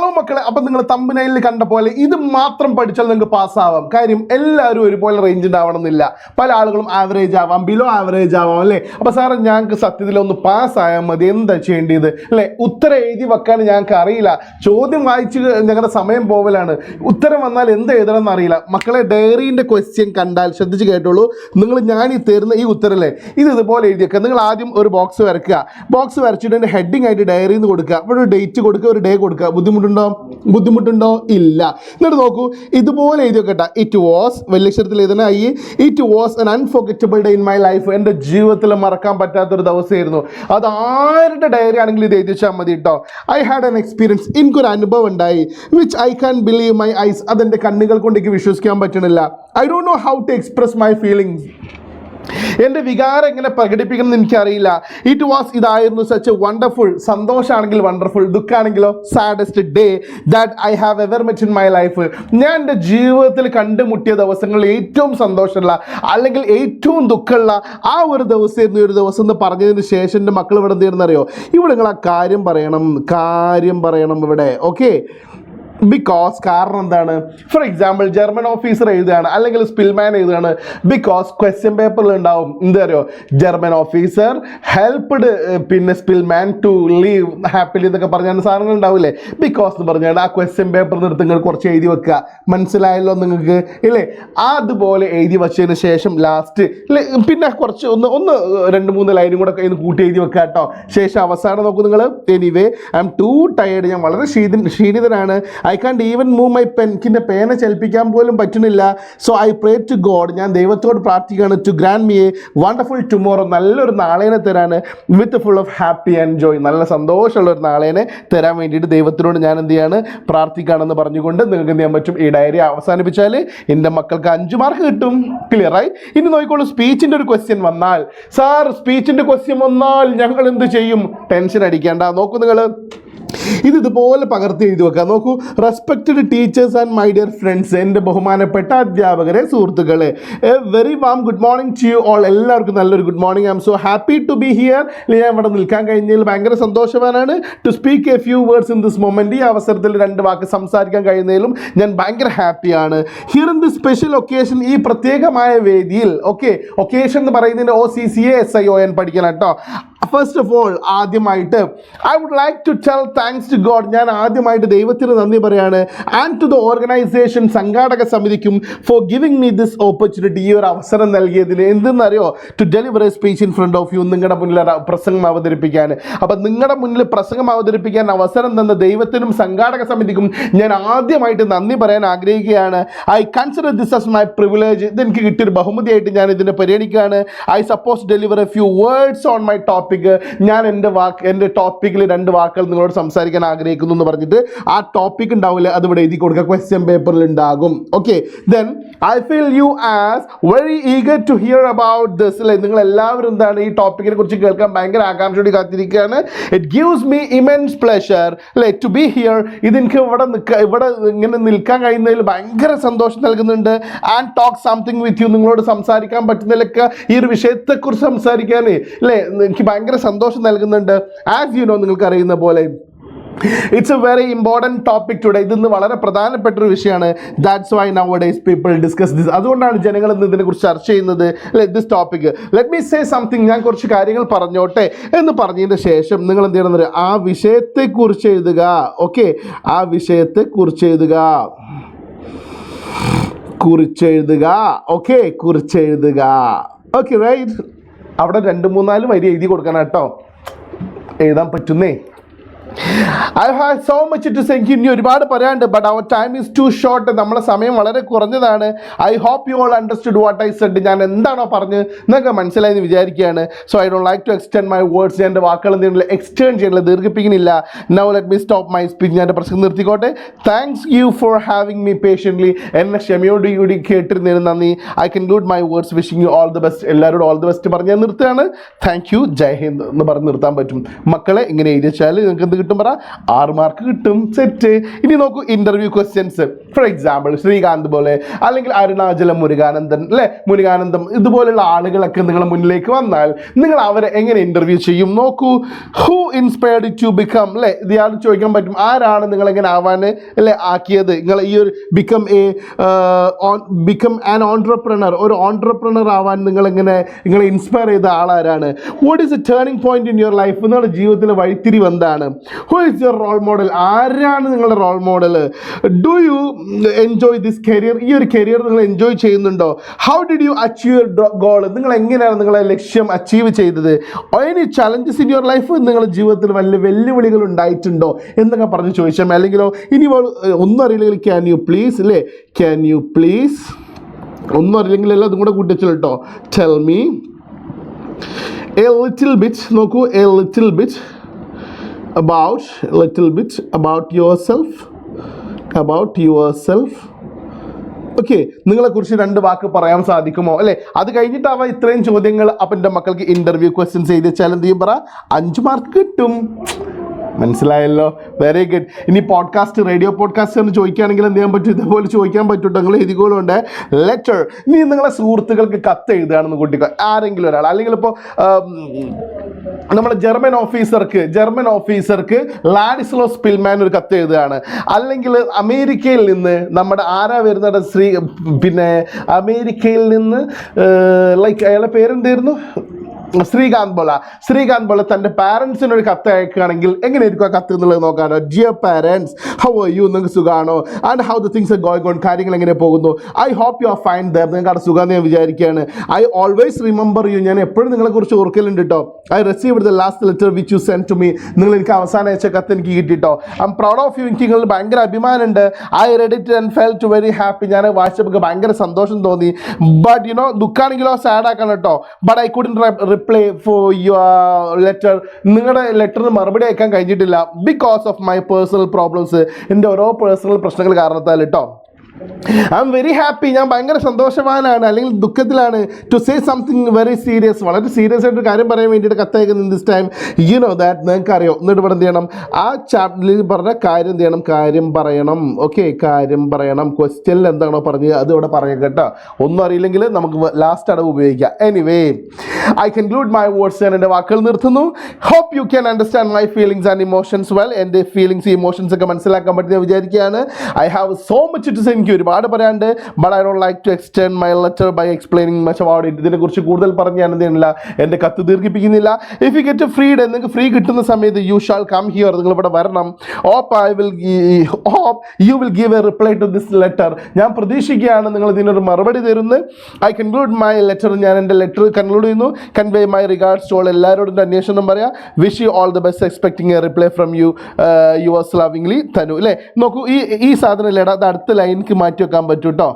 Hello മക്കളെ, അപ്പം നിങ്ങൾ തമ്പനയിൽ കണ്ട പോലെ ഇത് മാത്രം പഠിച്ചാൽ നിങ്ങൾക്ക് പാസ്സാവാം. കാര്യം എല്ലാവരും ഒരുപോലെ റേഞ്ച് ഉണ്ടാവണമെന്നില്ല. പല ആളുകളും ആവറേജ് ആവാം, ബിലോ ആവറേജ് ആവാം അല്ലേ. അപ്പോൾ സാറേ ഞങ്ങൾക്ക് സത്യത്തിൽ ഒന്ന് പാസ്സായാൽ മതി, എന്താ ചെയ്യേണ്ടത് അല്ലേ? ഉത്തരം എഴുതി വെക്കാൻ ഞങ്ങൾക്ക് അറിയില്ല, ചോദ്യം വായിച്ച് ഞങ്ങളുടെ സമയം പോവലാണ്, ഉത്തരം വന്നാൽ എന്ത് എഴുതണം എന്നറിയില്ല. മക്കളെ ഡയറീൻ്റെ ക്വസ്റ്റ്യൻ കണ്ടാൽ ശ്രദ്ധിച്ച് കേട്ടോളൂ. നിങ്ങൾ ഞാൻ ഈ തരുന്ന ഈ ഉത്തരല്ലേ ഇത് ഇതുപോലെ എഴുതി വെക്കുക. നിങ്ങൾ ആദ്യം ഒരു ബോക്സ് വരയ്ക്കുക. ബോക്സ് വരച്ചിട്ട് അതിൻ്റെ ഹെഡിങ് ആയിട്ട് ഡയറി എന്ന് കൊടുക്കുക. അപ്പോൾ ഒരു ഡേറ്റ് കൊടുക്കുക, ഒരു ഡേ കൊടുക്കുക. ബുദ്ധിമുട്ടുണ്ടോ? ഇല്ല. എന്നിട്ട് നോക്കൂ, ഇതുപോലെ എഴുതി വെക്കട്ടെ. ഇറ്റ് വാസ് വലിയ അക്ഷരത്തിൽ എഴുതണ it was an unforgettable day in my life. എൻ്റെ ജീവിതത്തിൽ മറക്കാൻ പറ്റാത്തൊരു ദിവസമായിരുന്നു. അത് ആരുടെ ഡയറി ആണെങ്കിലും ഇത് എഴുതി വെച്ചാൽ മതി കേട്ടോ. ഐ ഹാഡ് ആൻ എക്സ്പീരിയൻസ്, എനിക്കൊരു അനുഭവം ഉണ്ടായി. Which I can believe my eyes. അതെൻ്റെ കണ്ണുകൾ കൊണ്ട് എനിക്ക് വിശ്വസിക്കാൻ പറ്റണില്ല. I don't know how to express my feelings. എൻ്റെ വികാരം എങ്ങനെ പ്രകടിപ്പിക്കണം എന്ന് എനിക്കറിയില്ല. ഇറ്റ് വാസ് ഇതായിരുന്നു സച്ച് എ വണ്ടർഫുൾ, സന്തോഷമാണെങ്കിൽ വണ്ടർഫുൾ, ദുഃഖമാണെങ്കിലോ saddest day that I have ever met in my life. ഞാൻ എൻ്റെ ജീവിതത്തിൽ കണ്ടുമുട്ടിയ ദിവസങ്ങളിൽ ഏറ്റവും സന്തോഷമുള്ള അല്ലെങ്കിൽ ഏറ്റവും ദുഃഖമുള്ള ആ ഒരു ദിവസമായിരുന്നു ഈ ഒരു ദിവസം എന്ന് പറഞ്ഞതിന് ശേഷം എൻ്റെ മക്കൾ ഇവിടെ എന്ത് ചെയ്യണമെന്നറിയോ? ഇവിടെ നിങ്ങൾ ആ കാര്യം പറയണം ഇവിടെ. ഓക്കെ, ബിക്കോസ് കാരണം എന്താണ്? ഫോർ എക്സാമ്പിൾ ജർമ്മൻ ഓഫീസർ എഴുതുകയാണ് അല്ലെങ്കിൽ സ്പിൽമാൻ എഴുതുകയാണ്. ബിക്കോസ് ക്വസ്റ്റ്യൻ പേപ്പറിൽ ഉണ്ടാവും എന്താ അറിയോ, ജർമ്മൻ ഓഫീസർ ഹെൽപ്ഡ് പിന്നെ സ്പിൽമാൻ ടു ലീവ് ഹാപ്പിലി എന്നൊക്കെ പറഞ്ഞാൽ സാധനങ്ങൾ ഉണ്ടാവില്ലേ. ബിക്കോസ് എന്ന് പറഞ്ഞാൽ ആ ക്വസ്റ്റ്യൻ പേപ്പറിൽ നിർത്തി നിങ്ങൾ കുറച്ച് എഴുതി വെക്കുക. മനസ്സിലായല്ലോ നിങ്ങൾക്ക് ഇല്ലേ? അതുപോലെ എഴുതി വെച്ചതിന് ശേഷം ലാസ്റ്റ് പിന്നെ കുറച്ച് ഒന്ന് 2-3 ലൈനും കൂടെ കൂട്ടി എഴുതി വെക്കുക കേട്ടോ. ശേഷം അവസാനം നോക്കൂ നിങ്ങൾ. Anyway I am too tired, ഞാൻ വളരെ ക്ഷീണിതനാണ്. I can't even move my pen, എൻ്റെ പേന ചലിപ്പിക്കാൻ പോലും പറ്റുന്നില്ല. So I pray to God, ഞാൻ ദൈവത്തോട് പ്രാർത്ഥിക്കുകയാണ്, to grant me a wonderful tomorrow, നല്ലൊരു നാളേനെ തരാൻ, with full of happy and joy, നല്ല സന്തോഷമുള്ള ഒരു നാളേനെ തരാൻ വേണ്ടിയിട്ട് ദൈവത്തിനോട് ഞാൻ എന്ത് ചെയ്യാണ്, പ്രാർത്ഥിക്കുകയാണെന്ന് പറഞ്ഞുകൊണ്ട് നിങ്ങൾക്ക് എന്ത് ചെയ്യാൻ പറ്റും, ഈ ഡയറി അവസാനിപ്പിച്ചാൽ എൻ്റെ മക്കൾക്ക് 5 മാർക്ക് കിട്ടും. ക്ലിയറായി? ഇനി നോക്കിക്കോളൂ, സ്പീച്ചിൻ്റെ ഒരു ക്വസ്റ്റ്യൻ വന്നാൽ, സാർ സ്പീച്ചിൻ്റെ ക്വസ്റ്റ്യൻ വന്നാൽ ഞങ്ങൾ എന്ത് ചെയ്യും? ടെൻഷൻ അടിക്കേണ്ട. നോക്കൂ നിങ്ങൾ, ഇതുപോലെ പകർത്തി എഴുതി വെക്കുക. നോക്കൂ, respected teachers and my dear friends, എൻ്റെ ബഹുമാനപ്പെട്ട അധ്യാപകരെ, സുഹൃത്തുക്കളെ, a very warm good morning to you all. എല്ലാവർക്കും നല്ലൊരു good morning. I am so happy to be here. ഞാൻ ഇവിടെ നിൽക്കാൻ കഴിഞ്ഞതിൽ ഭയങ്കര സന്തോഷവാനാണ്. To speak a few words in this moment, ഈ അവസരത്തിൽ 2 വാക്ക് സംസാരിക്കാൻ കഴിയുന്നതിലും ഞാൻ ഭയങ്കര ഹാപ്പിയാണ്. Here in this special occasion, ഈ പ്രത്യേകമായ വേദിയിൽ. ഓക്കെ, ഒക്കേഷൻ എന്ന് പറയുന്നതിൻ്റെ OCCASION പഠിക്കണം കേട്ടോ. ഫസ്റ്റ് ഓഫ് ഓൾ ആദ്യമായിട്ട് I would like to tell thanks to God, ഞാൻ ആദ്യമായിട്ട് ദൈവത്തിന് നന്ദി പറയാണ്. ആൻഡ് ടു ദ ഓർഗനൈസേഷൻ, സംഘാടക സമിതിക്കും, for giving me this opportunity, ഈ ഒരു അവസരം നൽകിയതിന്. എന്തെന്നറിയോ? To deliver a speech in front of you, നിങ്ങളുടെ മുന്നിൽ പ്രസംഗം അവതരിപ്പിക്കാൻ. അപ്പം നിങ്ങളുടെ മുന്നിൽ പ്രസംഗം അവതരിപ്പിക്കാൻ അവസരം തന്ന ദൈവത്തിനും സംഘാടക സമിതിക്കും ഞാൻ ആദ്യമായിട്ട് നന്ദി പറയാൻ ആഗ്രഹിക്കുകയാണ്. I consider this as my privilege, ഇതെനിക്ക് കിട്ടിയൊരു ബഹുമതിയായിട്ട് ഞാൻ ഇതിനെ പരിഗണിക്കുകയാണ്. I suppose deliver a few words on my topic, ഞാൻ എൻ്റെ ടോപ്പിക്കിൽ 2 വാക്കുകൾ നിങ്ങളോട് സംസാരിക്കാൻ ആഗ്രഹിക്കുന്നു എന്ന് പറഞ്ഞിട്ട് ആ ടോപ്പിക് ഉണ്ടാവില്ല, അത് ഇവിടെ എഴുതി കൊടുക്കുക, ക്വസ്റ്റ്യൻ പേപ്പറിൽ ഉണ്ടാകും. Okay, then I feel you as very eager to hear about this. അല്ലേ, നിങ്ങൾ എല്ലാവരും എന്താണ് ഈ ടോപ്പിക്കിനെ കുറിച്ച് കേൾക്കാൻ ഭയങ്കര ആകാംക്ഷയോടെ കാത്തിരിക്കുകയാണ്. It gives me immense pleasure അല്ലേ ടു ബി ഹിയർ. ഇതെനിക്ക് ഇവിടെ ഇങ്ങനെ നിൽക്കാൻ കഴിയുന്നതിൽ ഭയങ്കര സന്തോഷം നൽകുന്നുണ്ട്. And talk something with you, നിങ്ങളോട് സംസാരിക്കാൻ പറ്റുന്നതിലൊക്കെ ഈ ഒരു വിഷയത്തെക്കുറിച്ച് സംസാരിക്കാൻ അല്ലേ എനിക്ക് ഭയങ്കര സന്തോഷം നൽകുന്നുണ്ട്. ആസ് യു നോ, നിങ്ങൾക്ക് അറിയുന്ന പോലെ it's A very important topic today. ഇതിന്ന് വളരെ പ്രധാനപ്പെട്ടൊരു വിഷയമാണ്. That's why now days people discuss this. അതുകൊണ്ടാണ് ജനങ്ങൾ ഇന്ന് ഇതിനെക്കുറിച്ച് ചർച്ച ചെയ്യുന്നത്. This topic, let me say something, ഞാൻ കുറച്ച് കാര്യങ്ങൾ പറഞ്ഞോട്ടെ എന്ന് പറഞ്ഞതിന് ശേഷം നിങ്ങൾ എന്ത് ചെയ്യണം, ആ വിഷയത്തെക്കുറിച്ച് എഴുതുക. ഓക്കെ, ആ വിഷയത്തെക്കുറിച്ച് എഴുതുക. Okay right. അവിടെ 2-3-4 വരി എഴുതി കൊടുക്കണം കേട്ടോ, എഴുതാൻ പറ്റുന്നേ. I have so much to say. ഇനി ഒരുപാട് പറയാനുണ്ട്, but our time is too short. നമ്മളെ സമയം വളരെ കുറഞ്ഞതാണ്. I hope you all understood what I said. ഞാൻ എന്താണോ പറഞ്ഞത് നിങ്ങൾക്ക് മനസ്സിലായി എന്ന് വിചാരിക്കുകയാണ്. So I don't like to extend my words. ഞാൻ എൻ്റെ വാക്കുകൾ എന്തെങ്കിലും എക്സ്റ്റേൺ ചെയ്യുന്നില്ല, ദീർഘിപ്പിക്കുന്നില്ല. Now let me stop my speech. ഞാൻ എൻ്റെ പ്രസംഗം നിർത്തിക്കോട്ടെ. Thanks you for having me patiently. എന്നെ ക്ഷമയോടുകൂടി കേട്ടിരുന്നതിന് നന്ദി. I conclude my words wishing you all the best. എല്ലാവരോടും ഓൾ ദി ബെസ്റ്റ് പറഞ്ഞ് ഞാൻ നിർത്തുകയാണ്. താങ്ക് യു, ജയ് ഹിന്ദ് എന്ന് പറഞ്ഞ് നിർത്താൻ പറ്റും. മക്കളെ ഇങ്ങനെ എഴുതിച്ചാൽ നിങ്ങൾക്ക് എന്ത് കിട്ടും പറ? 6 മാർക്ക് കിട്ടും. സെറ്റ്. ഇനി നോക്കൂ interview questions. For example Srikanth പോലെ അല്ലെങ്കിൽ അരുണാചലം മുരുകാനന്ദൻ അല്ലേ, മുരുകാനന്ദം ഇതുപോലുള്ള ആളുകളൊക്കെ നിങ്ങളുടെ മുന്നിലേക്ക് വന്നാൽ നിങ്ങൾ അവരെ എങ്ങനെ ഇൻ്റർവ്യൂ ചെയ്യും? നോക്കൂ. ഹൂ ഇൻസ്പയർഡ് ടു ബിക്കം അല്ലേ, ഇയാൾ ചോദിക്കാൻ പറ്റും ആരാണ് നിങ്ങളെങ്ങനെ ആവാൻ അല്ലേ ആക്കിയത്, നിങ്ങൾ ഈ ഒരു ബിക്കം ആൻ ഓൺട്രപ്രണർ, ഒരു ഓൺട്രപ്രണർ ആവാൻ നിങ്ങളെ ഇൻസ്പയർ ചെയ്ത ആളാരാണ്? What is a turning point in your life, നിങ്ങളുടെ ജീവിതത്തിലെ വഴിത്തിരിവ് എന്താണ്? Who is your role model, ആരാണ് നിങ്ങളുടെ role model? Do you enjoy this career, ഈ ഒരു കരിയർ നിങ്ങൾ എൻജോയ് ചെയ്യുന്നുണ്ടോ? How did you achieve your goal, നിങ്ങൾ എങ്ങനെയാണ് നിങ്ങളെ ലക്ഷ്യം അച്ചീവ് ചെയ്തത്? Any challenges in your life, നിങ്ങളുടെ ജീവിതത്തിൽ വലിയ വെല്ലുവിളികൾ ഉണ്ടായിട്ടുണ്ടോ എന്നൊക്കെ പറഞ്ഞ് ചോദിച്ചാൽ, അല്ലെങ്കിലോ ഇനി ഒന്നും അറിയില്ലെങ്കിൽ ക്യാൻ യു പ്ലീസ് അല്ലേ, ക്യാൻ യു പ്ലീസ് ഒന്നും അറിയില്ലെങ്കിലല്ല അതും കൂടെ കൂട്ടിച്ചു കേട്ടോ. Tell me a little bit, നോക്കൂ a little bit about yourself. Okay, നിങ്ങളെക്കുറിച്ച് 2 വാക്ക് പറയാൻ സാധിക്കുമോ അല്ലേ? അത് കഴിഞ്ഞിട്ടാവാം ഇത്രയും ചോദ്യങ്ങൾ. അപ്പം എൻ്റെ മക്കൾക്ക് ഇൻ്റർവ്യൂ ക്വസ്റ്റ്യൻസ് എഴുതിച്ചാൽ എന്ത് ചെയ്യും പറ? 5 മാർക്ക് കിട്ടും. മനസ്സിലായല്ലോ? Very good. ഇനി പോഡ്കാസ്റ്റ്, റേഡിയോ പോഡ്കാസ്റ്റ് എന്ന് ചോദിക്കുകയാണെങ്കിൽ എന്ത് ചെയ്യാൻ പറ്റും? ഇതുപോലെ ചോദിക്കാൻ പറ്റും. നിങ്ങൾ എഴുതിക്കോളുണ്ട് ലെറ്റർ. ഇനി നിങ്ങളെ സുഹൃത്തുക്കൾക്ക് കത്ത് എഴുതുകയാണെന്ന് കൂട്ടിക്കോ, ആരെങ്കിലും ഒരാൾ, അല്ലെങ്കിൽ ഇപ്പോൾ നമ്മുടെ ജർമ്മൻ ഓഫീസർക്ക് ലാഡിസ്ലോ സ്പിൽമാൻ ഒരു കത്ത് എഴുതുകയാണ്. അല്ലെങ്കിൽ അമേരിക്കയിൽ നിന്ന് നമ്മുടെ ആരാ വരുന്നത്, അമേരിക്കയിൽ നിന്ന് ലൈക്ക് അയാളുടെ പേരെന്തായിരുന്നു, ശ്രീകാന്ത് ബോള തൻ്റെ പാരൻസിനൊരു കത്ത് അയക്കുകയാണെങ്കിൽ എങ്ങനെയായിരിക്കും ആ കത്ത് എന്നുള്ളത് നോക്കാനോ? Dear parents, how are you, നിങ്ങൾക്ക് സുഖമാണോ? And how the things are going on, കാര്യങ്ങൾ എങ്ങനെ പോകുന്നു? I hope you are fine there, നിങ്ങൾക്ക് അവിടെ സുഖമെന്ന് ഞാൻ വിചാരിക്കുകയാണ്. ഐ ഓൾവേസ് റിമെമ്പർ യു, ഞാൻ എപ്പോഴും നിങ്ങളെക്കുറിച്ച് ഓർക്കലുണ്ട് കേട്ടോ. I received the last letter which you send to me, നിങ്ങൾ എനിക്ക് അവസാനം അയച്ച കത്ത് എനിക്ക് കിട്ടിട്ടോ. I am proud of you, എനിക്ക് നിങ്ങൾ ഭയങ്കര അഭിമാനമുണ്ട്. I read it and felt very happy, ഞാൻ വായിച്ചപ്പോൾ ഭയങ്കര സന്തോഷം തോന്നി. ബട്ട് യുനോ ദുഃഖാണെങ്കിലോ സാഡ് ആക്കണം കേട്ടോ. But I couldn't reply for your letter, നിങ്ങളുടെ ലെറ്ററിന് മറുപടി അയക്കാൻ കഴിഞ്ഞിട്ടില്ല. Because of my personal problems, എൻ്റെ ഓരോ പേഴ്സണൽ പ്രശ്നങ്ങൾ കാരണത്താൽ കേട്ടോ. ഐ എം വെരി ഹാപ്പി, ഞാൻ ഭയങ്കര സന്തോഷവാനാണ് അല്ലെങ്കിൽ ദുഃഖത്തിലാണ്. To say something very serious, വളരെ സീരിയസ് ആയിട്ടൊരു കാര്യം പറയാൻ വേണ്ടിയിട്ട് കത്തയക്കുന്നത് this time. You know that, നിങ്ങൾക്ക് അറിയോ. എന്നിട്ട് ഇവിടെ എന്ത് ചെയ്യണം, ആ ചാപ്റ്ററിൽ പറഞ്ഞ കാര്യം എന്ത് ചെയ്യണം, കാര്യം പറയണം. ഓക്കെ, കാര്യം പറയണം. ക്വസ്റ്റ്യനിൽ എന്താണോ പറഞ്ഞത് അത് ഇവിടെ പറയാം കേട്ടോ. ഒന്നും അറിയില്ലെങ്കിൽ നമുക്ക് ലാസ്റ്റ് അടവ് ഉപയോഗിക്കാം. Anyway, I conclude my words, ഞാൻ എൻ്റെ വാക്കുകൾ നിർത്തുന്നു. Hope you can understand my feelings and emotions well, എൻ്റെ ഫീലിംഗ്സ് ഇമോഷൻസ് ഒക്കെ മനസ്സിലാക്കാൻ പറ്റുന്ന വിചാരിക്കുകയാണ്. I have so much to say, എനിക്ക് ഒരുപാട് പറയാണ്ട്. But I don't like to extend my letter by explaining much about it. ഇതിനെക്കുറിച്ച് കൂടുതൽ പറഞ്ഞ് ഞാൻ എന്ത് ചെയ്യുന്നില്ല, എൻ്റെ കത്ത് ദീർഘിപ്പിക്കുന്നില്ല. ഇഫ് യു ഗെറ്റ് ഫ്രീഡ്, നിങ്ങൾക്ക് ഫ്രീ കിട്ടുന്ന സമയത്ത് യു ഷാൽ കം ഹിയർ, നിങ്ങൾ ഇവിടെ വരണം. Hope you will give a reply to this letter, ഞാൻ പ്രതീക്ഷിക്കുകയാണ് നിങ്ങൾ ഇതിനൊരു മറുപടി തരുന്നു. ഐ കൺക്ലൂഡ് മൈ ലെറ്റർ, ഞാൻ എൻ്റെ ലെറ്റർ കൺക്ലൂഡ് ചെയ്യുന്നു. Convey my regards to all, എല്ലാവരോടും അന്വേഷണം പറയാം. Wish you all the best, expecting a reply from you, yours lovingly Tanu. അല്ലേ, നോക്കൂ ഈ സാധനം അല്ലേ, അത് അടുത്ത ലൈനിക്ക് മാറ്റി വെക്കാൻ പറ്റും കേട്ടോ.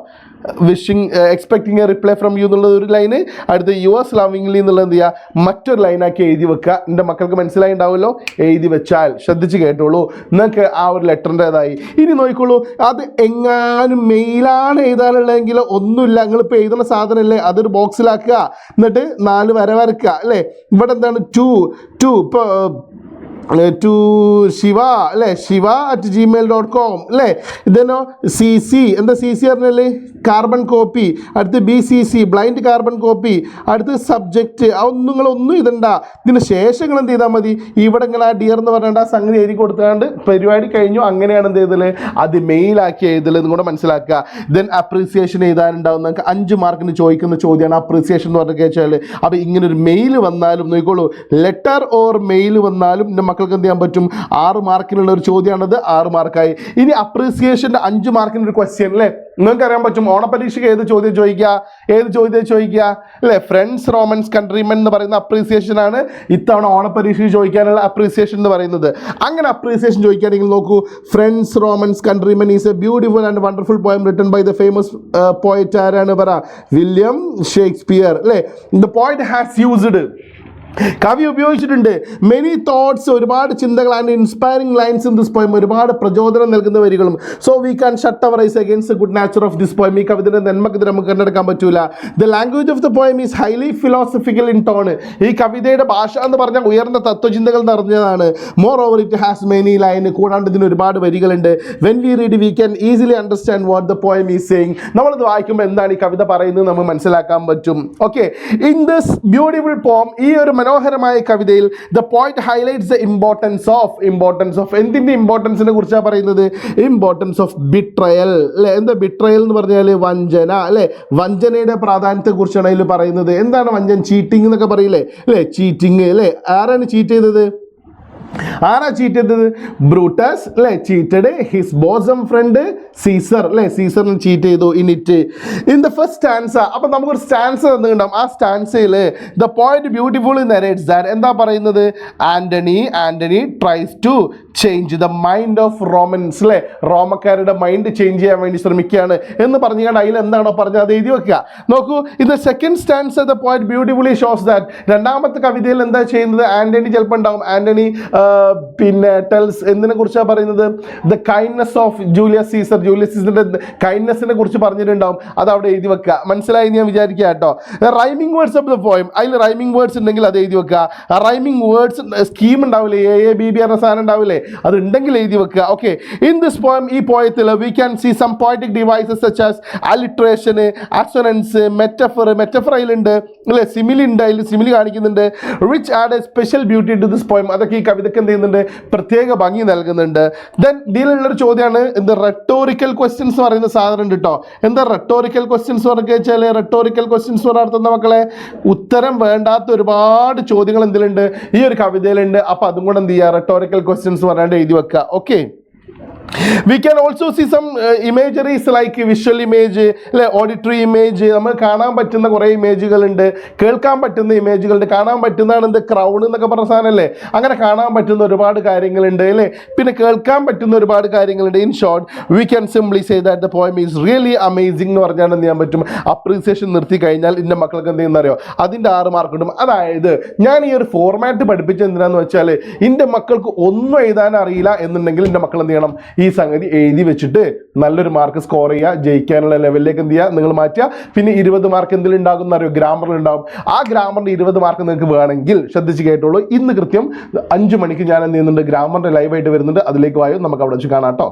Wishing expecting a reply from you എന്നുള്ളത് ഒരു ലൈന്, അടുത്ത യുവേഴ്സ് ലവിംഗ്ലി എന്നുള്ളത് എന്ത് ചെയ്യുക, മറ്റൊരു ലൈനാക്കി എഴുതി വെക്കുക. എൻ്റെ മക്കൾക്ക് മനസ്സിലായി ഉണ്ടാവുമല്ലോ, എഴുതി വെച്ചാൽ ശ്രദ്ധിച്ച് കേട്ടോളൂ, നിങ്ങൾക്ക് ആ ഒരു ലെറ്ററിൻ്റെതായി. ഇനി നോക്കിക്കോളൂ, അത് എങ്ങാനും മെയിലാണ് എഴുതാനുള്ളതെങ്കിൽ ഒന്നുമില്ല, നിങ്ങളിപ്പോൾ എഴുതുന്ന സാധനമല്ലേ അതൊരു ബോക്സിലാക്കുക, എന്നിട്ട് 4 വര വരക്കുക അല്ലേ. ഇവിടെ എന്താണ് ടു ഇപ്പോൾ ടു ശിവ അല്ലേ, shiva@gmail.com അല്ലേ. ഇതന്നോ CC, എന്താ CC പറഞ്ഞല്ലേ, കാർബൺ കോപ്പി. അടുത്ത് BCC, ബ്ലൈൻഡ് കാർബൺ കോപ്പി. അടുത്ത് സബ്ജക്റ്റ്, നിങ്ങളൊന്നും ഇതണ്ട. ഇതിന് ശേഷങ്ങൾ എന്ത് ചെയ്താൽ മതി, ഇവിടെ നിങ്ങൾ ആ ഡിയർ എന്ന് പറഞ്ഞാൽ ആ സംഗതി എഴുതി കൊടുത്താണ്ട് പരിപാടി കഴിഞ്ഞു. അങ്ങനെയാണ് എന്ത് ചെയ്തത്, അത് മെയിലാക്കി എഴുതൽ എന്നും കൂടെ മനസ്സിലാക്കുക. ദെൻ അപ്രീസിയേഷൻ എഴുതാനുണ്ടാവും. നിങ്ങൾക്ക് 5 മാർക്കിന് ചോദിക്കുന്ന ചോദ്യമാണ് അപ്രീസിയേഷൻ എന്ന് പറഞ്ഞാൽ വെച്ചാൽ. അപ്പോൾ ഇങ്ങനൊരു മെയിൽ വന്നാലും നോക്കിക്കോളൂ, ലെറ്റർ ഓർ മെയിൽ വന്നാലും മക്കൾക്ക് എന്ത് ചെയ്യാൻ പറ്റും, 6 മാർക്കിനുള്ള ഒരു ചോദ്യമാണത്, 6 മാർക്കായി. ഇനി അപ്രീസിയേഷൻ്റെ 5 മാർക്കിൻ്റെ ഒരു ക്വസ്റ്റ്യൻ അല്ലേ, നിങ്ങൾക്ക് അറിയാൻ പറ്റും. ഓണപരീക്ഷയ്ക്ക് ഏത് ചോദ്യം ചോദിക്കുക അല്ലേ, ഫ്രണ്ട്സ് റോമൻസ് കൺട്രിമെൻ എന്ന് പറയുന്ന അപ്രീസിയേഷൻ ആണ് ഇത്തവണ ഓണപരീക്ഷയ്ക്ക് ചോദിക്കാനുള്ള അപ്രീസിയേഷൻ എന്ന് പറയുന്നത്. അങ്ങനെ അപ്രീസിയേഷൻ ചോദിക്കുകയാണെങ്കിൽ നോക്കൂ, friends Romans countrymen is a beautiful and wonderful poem written by the famous poet ആരാണ് പറ, വില്യം ഷേക്സ്പിയർ അല്ലേ. ദ പോയറ്റ് ഹാസ് യൂസ്ഡ് കവി ഉപയോഗിച്ചിട്ടുണ്ട് മെനി തോട്ട്സ്, ഒരുപാട് ചിന്തകൾ and inspiring lines in this poem, ഒരുപാട് പ്രചോദനം നൽകുന്ന വരികളും. So we can shut our eyes against good nature of this poem. ഈ കവിതയുടെ നന്മക്കെതിരെ നമുക്ക് കണ്ടെടുക്കാൻ പറ്റൂല. The language of the poem is highly philosophical in tone. ഈ കവിതയുടെ ഭാഷ എന്ന് പറഞ്ഞാൽ ഉയർന്ന തത്വചിന്തകൾ നിറഞ്ഞതാണ്. Moreover it has many line, കൂടാണ്ട് ഇതിന് ഒരുപാട് വരികളുണ്ട്. When we read we can easily understand what the poem is saying. നമ്മളിത് വായിക്കുമ്പോൾ എന്താണ് ഈ കവിത പറയുന്നത് നമുക്ക് മനസ്സിലാക്കാൻ പറ്റും. ഓക്കെ, ഇൻ ദിസ് ബ്യൂട്ടിഫുൾ പോം, ഈ ഒരു മനോഹരമായ കവിതയിൽ the point highlights the importance of എന്തിൻ്റെ ഇമ്പോർട്ടൻസിനെ കുറിച്ചാണ് പറയുന്നത്? ഇമ്പോർട്ടൻസ് ഓഫ് ബിട്രയൽ അല്ലേ. എന്താ ബിട്രയൽ എന്ന് പറഞ്ഞാൽ? വഞ്ചന അല്ലേ. വഞ്ചനയുടെ പ്രാധാന്യത്തെ കുറിച്ചാണ് അതിൽ പറയുന്നത്. എന്താണ് വഞ്ചന? ചീറ്റിംഗ് എന്നൊക്കെ പറയില്ലേ അല്ലേ. ചീറ്റിംഗ് അല്ലേ. ആരാണ് ചീറ്റ് ചെയ്തത്? ആരാ ചീറ്റ് ചെയ്തത്? ബ്രൂട്ടസ് അല്ലേ. Cheated his bosom friend Caesar അല്ലേ. സീസറിന് ചീറ്റ് ചെയ്തു. ഇൻ ദ ഫസ്റ്റ് സ്റ്റാൻസ, അപ്പം നമുക്കൊരു സ്റ്റാൻസ തന്നിട്ടുണ്ടാവും. ആ സ്റ്റാൻസയിൽ the point beautifully narrates that, എന്താ പറയുന്നത്? Antony tries to change the mind of Romans അല്ലേ. റോമക്കാരുടെ മൈൻഡ് ചേഞ്ച് ചെയ്യാൻ വേണ്ടി ശ്രമിക്കുകയാണ് എന്ന് പറഞ്ഞുകൊണ്ട് അതിൽ എന്താണോ പറഞ്ഞത് അത് എഴുതി വെക്കുക. നോക്കൂ, in the second stanza the point beautifully shows that, രണ്ടാമത്തെ കവിതയിൽ എന്താ ചെയ്യുന്നത്? ആന്റണി ചിലപ്പോൾ ഉണ്ടാവും. ആന്റണി പിന്നെ ടെൽസ് എന്തിനെ കുറിച്ചാണ് പറയുന്നത്? ദ കൈൻഡ്നെസ് ഓഫ് ജൂലിയസ് സീസറിന്റെ കൈൻഡ്നെസ്സിനെ കുറിച്ച് പറഞ്ഞിട്ടുണ്ടാവും. അത് അവിടെ എഴുതി വെക്കുക. മനസ്സിലായി ഞാൻ വിചാരിക്കുക കേട്ടോ. Rhyming words of the poem, അതിൽ റൈമിംഗ് വേർഡ്സ് ഉണ്ടെങ്കിൽ അത് എഴുതി വെക്കുക. റൈമിംഗ് വേർഡ്സ് സ്കീം ഉണ്ടാവില്ലേ, AABB എന്ന സാധനം ഉണ്ടാവില്ലേ, അത് ഉണ്ടെങ്കിൽ എഴുതി വെക്കുക. ഓക്കെ, ഇൻ ദിസ് പോയം, ഈ പോയത്തിൽ we can see some poetic devices such as alliteration, assonance, metaphor അതിലുണ്ട് അല്ലേ. സിമിലി ഉണ്ട്, അതിൽ സിമിലി കാണിക്കുന്നുണ്ട്. Which add a special beauty to this poem, അതൊക്കെ ഈ കവിതയ്ക്ക് എന്ത് ചെയ്യുന്നുണ്ട്? പ്രത്യേക ഭംഗി നൽകുന്നുണ്ട്. ദെൻ ഇതിലുള്ളൊരു ചോദ്യമാണ് എന്ത്? റെട്ടോറിക്കൽ ക്വസ്റ്റ്യൻസ് പറയുന്ന സാധനം ഉണ്ട് കേട്ടോ. എന്താ റെട്ടോറിക്കൽ ക്വസ്റ്റ്യൻസ് പറഞ്ഞു വെച്ചാൽ? റെട്ടോറിക്കൽ ക്വസ്റ്റ്യൻസ് പറഞ്ഞാൽ മക്കളെ ഉത്തരം വേണ്ടാത്ത ഒരുപാട് ചോദ്യങ്ങൾ എന്തിലുണ്ട്? ഈ ഒരു കവിതയിലുണ്ട്. അപ്പോൾ അതും കൂടെ എന്ത് ചെയ്യുക? റെട്ടോറിക്കൽ ക്വസ്റ്റ്യൻസ് പറയാണ്ട് എഴുതി വെക്കുക. Okay, we can also see some imageries like visual image അല്ലെ, ഓഡിറ്ററി ഇമേജ്. നമ്മൾ കാണാൻ പറ്റുന്ന കുറേ ഇമേജുകളുണ്ട്, കേൾക്കാൻ പറ്റുന്ന ഇമേജുകളുണ്ട്. കാണാൻ പറ്റുന്നതാണ് എന്ത്? ക്രൗൺ എന്നൊക്കെ പറഞ്ഞ സാധനമല്ലേ. അങ്ങനെ കാണാൻ പറ്റുന്ന ഒരുപാട് കാര്യങ്ങളുണ്ട് അല്ലേ. പിന്നെ കേൾക്കാൻ പറ്റുന്ന ഒരുപാട് കാര്യങ്ങളുണ്ട്. In short we can simply say that the poem is really amazing എന്ന് പറഞ്ഞാൽ എന്ത് ചെയ്യാൻ പറ്റും? അപ്രീസിയേഷൻ നിർത്തി കഴിഞ്ഞാൽ എൻ്റെ മക്കൾക്ക് എന്ത് ചെയ്യുന്നറിയോ? അതിൻ്റെ 6 മാർക്ക് കിട്ടും. അതായത് ഞാൻ ഈ ഒരു ഫോർമാറ്റ് പഠിപ്പിച്ചത് എന്തിനാന്ന് വെച്ചാൽ എൻ്റെ മക്കൾക്ക് ഒന്നും എഴുതാൻ അറിയില്ല എന്നുണ്ടെങ്കിൽ എൻ്റെ മക്കൾ എന്ത് ചെയ്യണം? ഈ സംഗതി എഴുതി വെച്ചിട്ട് നല്ലൊരു മാർക്ക് സ്കോർ ചെയ്യുക, ജയിക്കാനുള്ള ലെവലിലേക്ക് എന്ത് ചെയ്യുക? നിങ്ങൾ മാറ്റുക. പിന്നെ 20 മാർക്ക് എന്തിലുണ്ടാകും എന്നറിയോ? ഗ്രാമറിൽ ഉണ്ടാകും. ആ ഗ്രാമറിൻ്റെ 20 മാർക്ക് നിങ്ങൾക്ക് വേണമെങ്കിൽ ശ്രദ്ധിച്ച് കേട്ടോളൂ. ഇന്ന് കൃത്യം 5 മണിക്ക് ഞാൻ എന്ത് ചെയ്യുന്നുണ്ട്? ഗ്രാമറിൻ്റെ ലൈവായിട്ട് വരുന്നുണ്ട്. അതിലേക്ക് വായോ, നമുക്ക് അവിടെ വെച്ച് കാണാം കേട്ടോ.